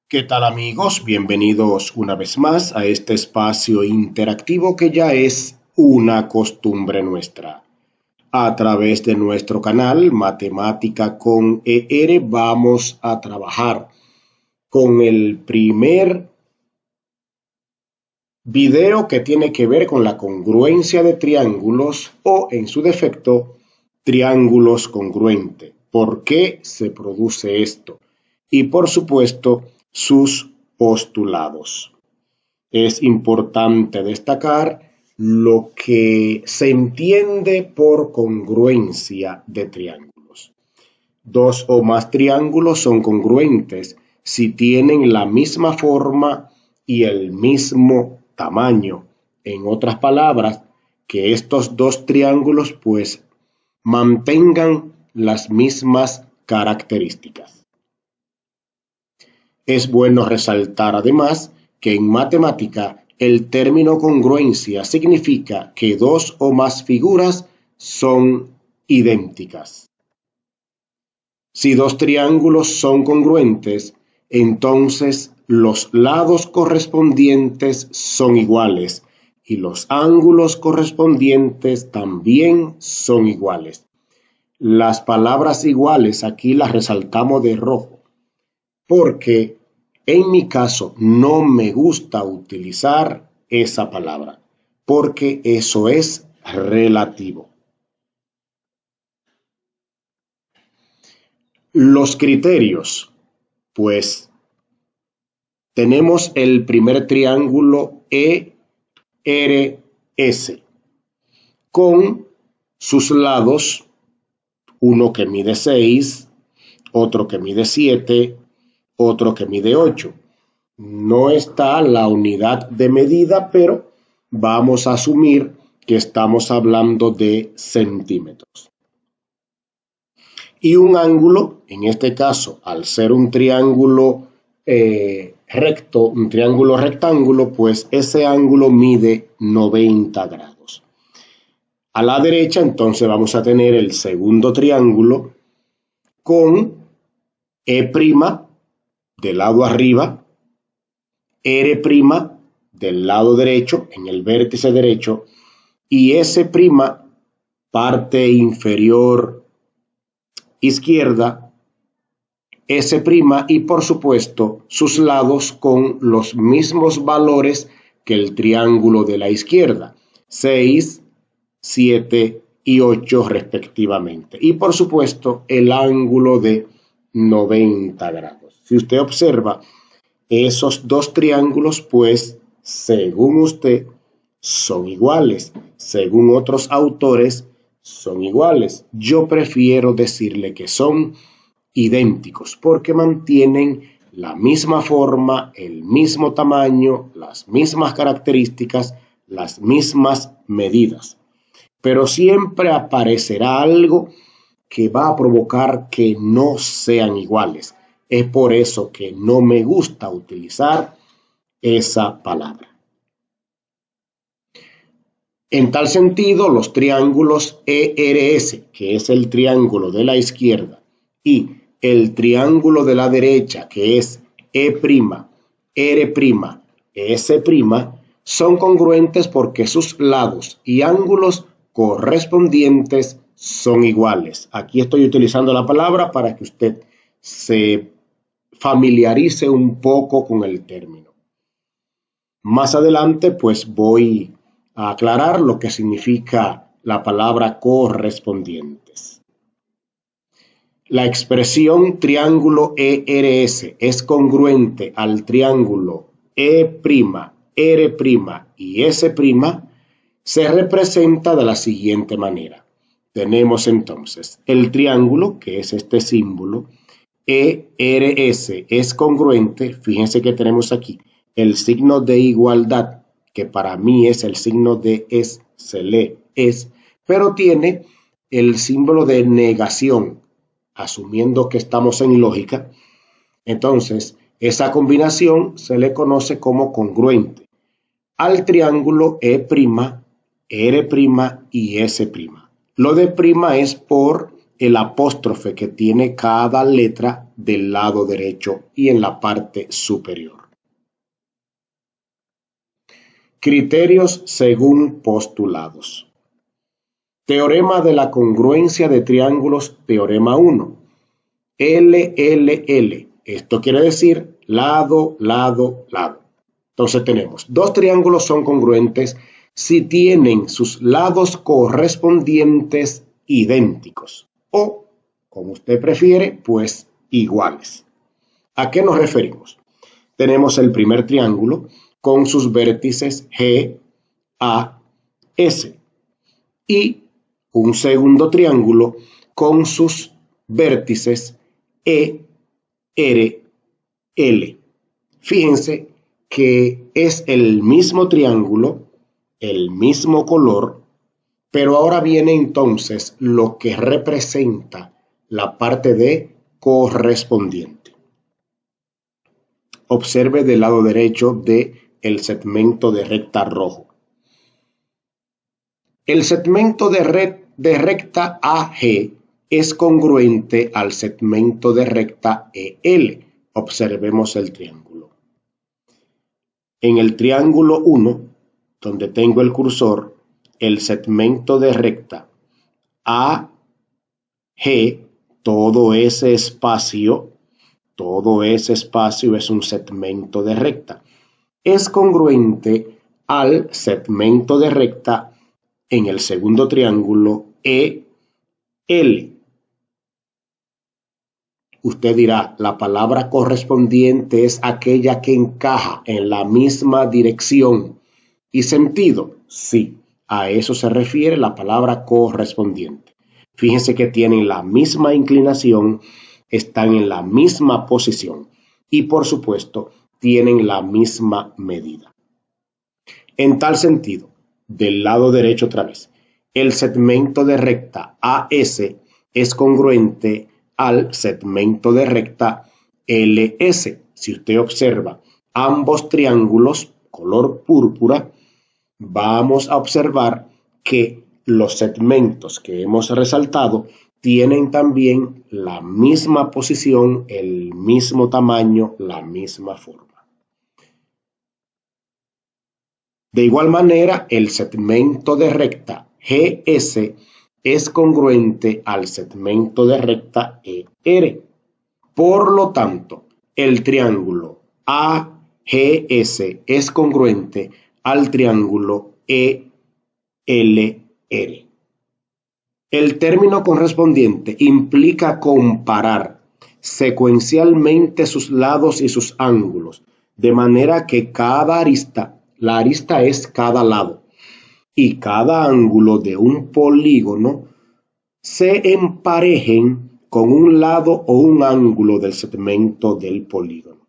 ¿Qué tal amigos? Bienvenidos una vez más a este espacio interactivo que ya es una costumbre nuestra. A través de nuestro canal Matemática con ER vamos a trabajar con el primer video que tiene que ver con la congruencia de triángulos o en su defecto triángulos congruentes. ¿Por qué se produce esto? Y por supuesto sus postulados. Es importante destacar lo que se entiende por congruencia de triángulos. Dos o más triángulos son congruentes si tienen la misma forma y el mismo tamaño. En otras palabras, que estos dos triángulos pues mantengan las mismas características. Es bueno resaltar además que en matemática el término congruencia significa que dos o más figuras son idénticas. Si dos triángulos son congruentes, entonces los lados correspondientes son iguales y los ángulos correspondientes también son iguales. Las palabras iguales aquí las resaltamos de rojo, porque en mi caso no me gusta utilizar esa palabra, porque eso es relativo. Los criterios, pues tenemos el primer triángulo ERS con sus lados, uno que mide 6, otro que mide 7, otro que mide 8. No está la unidad de medida, pero vamos a asumir que estamos hablando de centímetros. Y un ángulo, en este caso, al ser un triángulo recto, un triángulo rectángulo, pues ese ángulo mide 90 grados. A la derecha, entonces, vamos a tener el segundo triángulo con E' del lado arriba, R' del lado derecho, en el vértice derecho, y S', parte inferior izquierda, S' y por supuesto sus lados con los mismos valores que el triángulo de la izquierda, 6, 7 y 8 respectivamente. Y por supuesto el ángulo de 90 grados. Si usted observa, esos dos triángulos, pues, según usted, son iguales. Según otros autores, son iguales. Yo prefiero decirle que son idénticos porque mantienen la misma forma, el mismo tamaño, las mismas características, las mismas medidas. Pero siempre aparecerá algo que va a provocar que no sean iguales. Es por eso que no me gusta utilizar esa palabra. En tal sentido, los triángulos ERS, que es el triángulo de la izquierda, y el triángulo de la derecha, que es E', R', S', son congruentes porque sus lados y ángulos correspondientes son iguales. Aquí estoy utilizando la palabra para que usted se familiarice un poco con el término. Más adelante, pues voy a aclarar lo que significa la palabra correspondientes. La expresión triángulo ERS es congruente al triángulo E', R' y S', se representa de la siguiente manera. Tenemos entonces el triángulo, que es este símbolo, ERS es congruente, fíjense que tenemos aquí el signo de igualdad, que para mí es el signo de es, se lee es, pero tiene el símbolo de negación, asumiendo que estamos en lógica. Entonces, esa combinación se le conoce como congruente al triángulo E', R' y S'. Lo de prima es por el apóstrofe que tiene cada letra del lado derecho y en la parte superior. Criterios según postulados. Teorema de la congruencia de triángulos, teorema 1. LLL. Esto quiere decir lado, lado, lado. Entonces tenemos, dos triángulos son congruentes si tienen sus lados correspondientes idénticos o, como usted prefiere, pues iguales. ¿A qué nos referimos? Tenemos el primer triángulo con sus vértices G, A, S y un segundo triángulo con sus vértices E, R, L. Fíjense que es el mismo triángulo, el mismo color, pero ahora viene entonces lo que representa la parte de correspondiente. Observe del lado derecho del segmento de recta rojo. El segmento de recta AG es congruente al segmento de recta EL. Observemos el triángulo. En el triángulo 1, donde tengo el cursor, el segmento de recta AG, todo ese espacio es un segmento de recta. Es congruente al segmento de recta en el segundo triángulo EL. Usted dirá, la palabra correspondiente es aquella que encaja en la misma dirección y sentido. Sí, a eso se refiere la palabra correspondiente. Fíjense que tienen la misma inclinación, están en la misma posición y por supuesto tienen la misma medida. En tal sentido, del lado derecho otra vez, el segmento de recta AS es congruente al segmento de recta LS. Si usted observa ambos triángulos color púrpura, vamos a observar que los segmentos que hemos resaltado tienen también la misma posición, el mismo tamaño, la misma forma. De igual manera, el segmento de recta GS es congruente al segmento de recta ER. Por lo tanto, el triángulo AGS es congruente al triángulo ELR. El término correspondiente implica comparar secuencialmente sus lados y sus ángulos, de manera que cada arista, la arista es cada lado, y cada ángulo de un polígono se emparejen con un lado o un ángulo del segmento del polígono.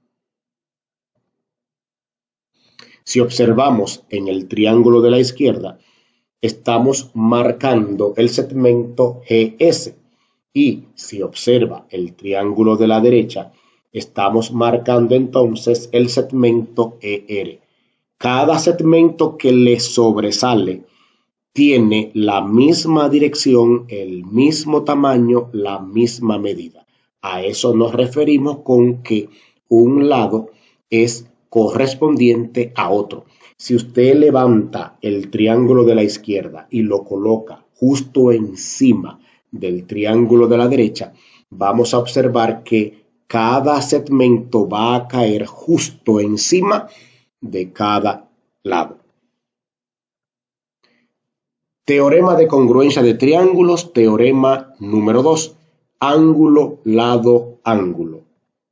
Si observamos en el triángulo de la izquierda, estamos marcando el segmento GS y si observa el triángulo de la derecha, estamos marcando entonces el segmento ER. Cada segmento que le sobresale tiene la misma dirección, el mismo tamaño, la misma medida. A eso nos referimos con que un lado es correspondiente a otro. Si usted levanta el triángulo de la izquierda y lo coloca justo encima del triángulo de la derecha, vamos a observar que cada segmento va a caer justo encima de cada lado. Teorema de congruencia de triángulos, teorema número 2, ángulo, lado, ángulo.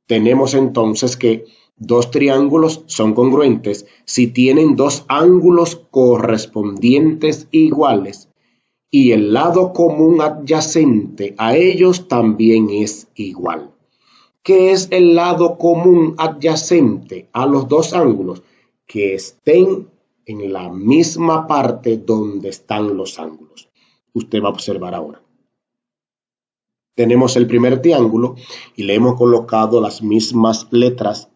Tenemos entonces que dos triángulos son congruentes si tienen dos ángulos correspondientes iguales y el lado común adyacente a ellos también es igual. ¿Qué es el lado común adyacente a los dos ángulos? Que estén en la misma parte donde están los ángulos. Usted va a observar ahora. Tenemos el primer triángulo y le hemos colocado las mismas letras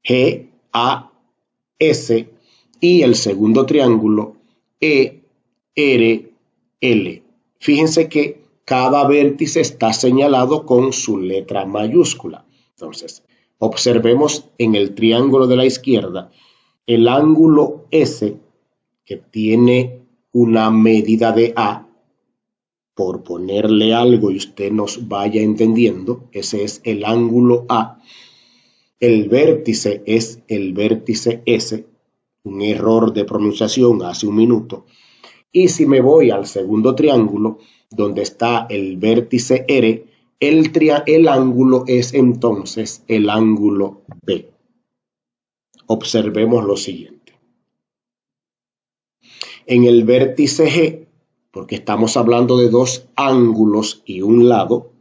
G, A, S y el segundo triángulo E, R, L. Fíjense que cada vértice está señalado con su letra mayúscula. Entonces, observemos en el triángulo de la izquierda el ángulo S, que tiene una medida de A. Por ponerle algo y usted nos vaya entendiendo, ese es el ángulo A. El vértice es el vértice S, un error de pronunciación hace un minuto. Y si me voy al segundo triángulo, donde está el vértice R, el ángulo es entonces el ángulo B. Observemos lo siguiente. En el vértice G, porque estamos hablando de dos ángulos y un lado,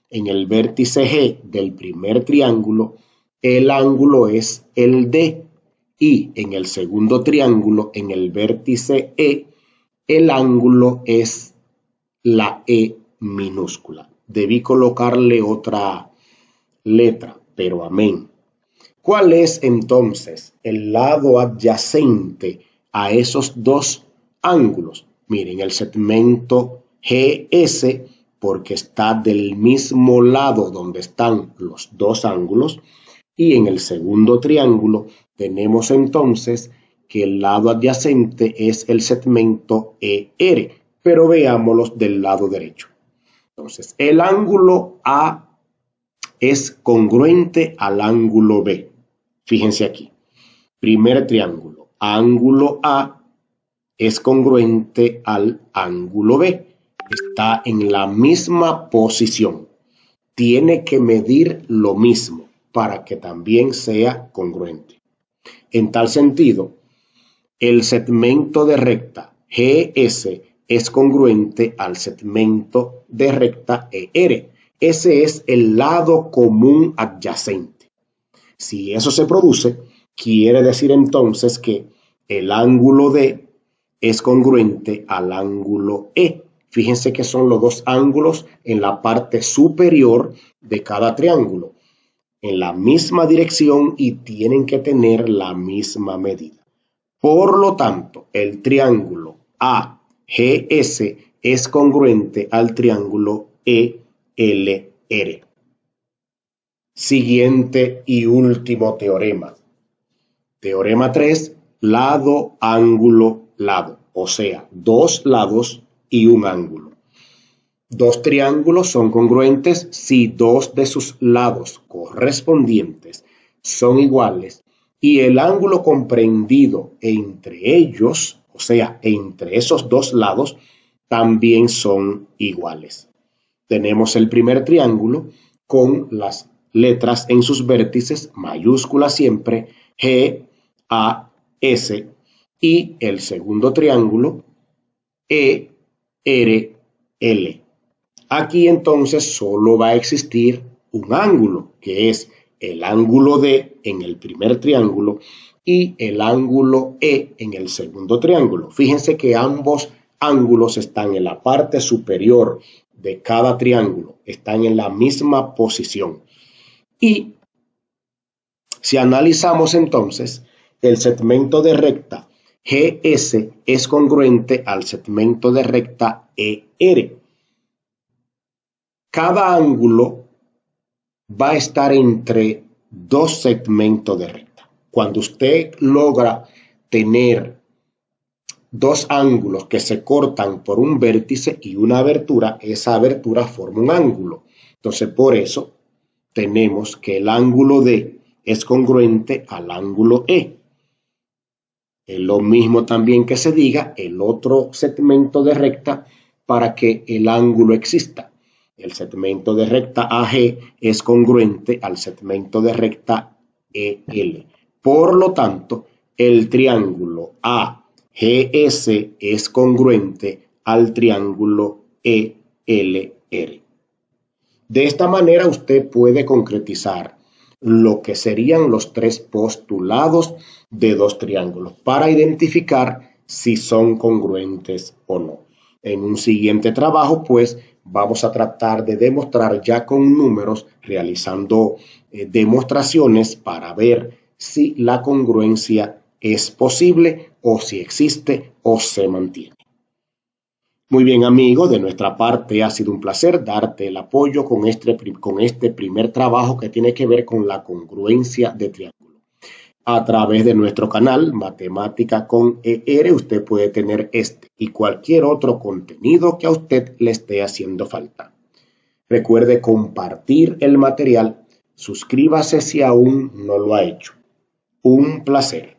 en el vértice G del primer triángulo, el ángulo es el D. Y en el segundo triángulo, en el vértice E, el ángulo es la E minúscula. Debí colocarle otra letra, pero amén. ¿Cuál es entonces el lado adyacente a esos dos ángulos? Miren, el segmento GS, porque está del mismo lado donde están los dos ángulos, y en el segundo triángulo tenemos entonces que el lado adyacente es el segmento ER, pero veámoslos del lado derecho. Entonces, el ángulo A es congruente al ángulo B. Fíjense aquí. Primer triángulo, ángulo A es congruente al ángulo B. Está en la misma posición. Tiene que medir lo mismo para que también sea congruente. En tal sentido, el segmento de recta GS es congruente al segmento de recta ER. Ese es el lado común adyacente. Si eso se produce, quiere decir entonces que el ángulo D es congruente al ángulo E. Fíjense que son los dos ángulos en la parte superior de cada triángulo, en la misma dirección y tienen que tener la misma medida. Por lo tanto, el triángulo AGS es congruente al triángulo ELR. Siguiente y último teorema. Teorema 3, lado, ángulo, lado. O sea, dos lados y un ángulo. Dos triángulos son congruentes si dos de sus lados correspondientes son iguales y el ángulo comprendido entre ellos, o sea, entre esos dos lados, también son iguales. Tenemos el primer triángulo con las letras en sus vértices, mayúsculas siempre, G, A, S, y el segundo triángulo, E, R, L. Aquí entonces solo va a existir un ángulo, que es el ángulo D en el primer triángulo y el ángulo E en el segundo triángulo. Fíjense que ambos ángulos están en la parte superior de cada triángulo, están en la misma posición. Y si analizamos entonces, el segmento de recta GS es congruente al segmento de recta ER. Cada ángulo va a estar entre dos segmentos de recta. Cuando usted logra tener dos ángulos que se cortan por un vértice y una abertura, esa abertura forma un ángulo. Entonces, por eso tenemos que el ángulo D es congruente al ángulo E. Es lo mismo también que se diga el otro segmento de recta para que el ángulo exista. El segmento de recta AG es congruente al segmento de recta EL. Por lo tanto, el triángulo AGS es congruente al triángulo ELR. De esta manera usted puede concretizar lo que serían los tres postulados de dos triángulos para identificar si son congruentes o no. En un siguiente trabajo, pues, vamos a tratar de demostrar ya con números, realizando demostraciones para ver si la congruencia es posible o si existe o se mantiene. Muy bien, amigo, de nuestra parte ha sido un placer darte el apoyo con este primer trabajo que tiene que ver con la congruencia de triángulo. A través de nuestro canal Matemática con ER, usted puede tener este y cualquier otro contenido que a usted le esté haciendo falta. Recuerde compartir el material, suscríbase si aún no lo ha hecho. Un placer.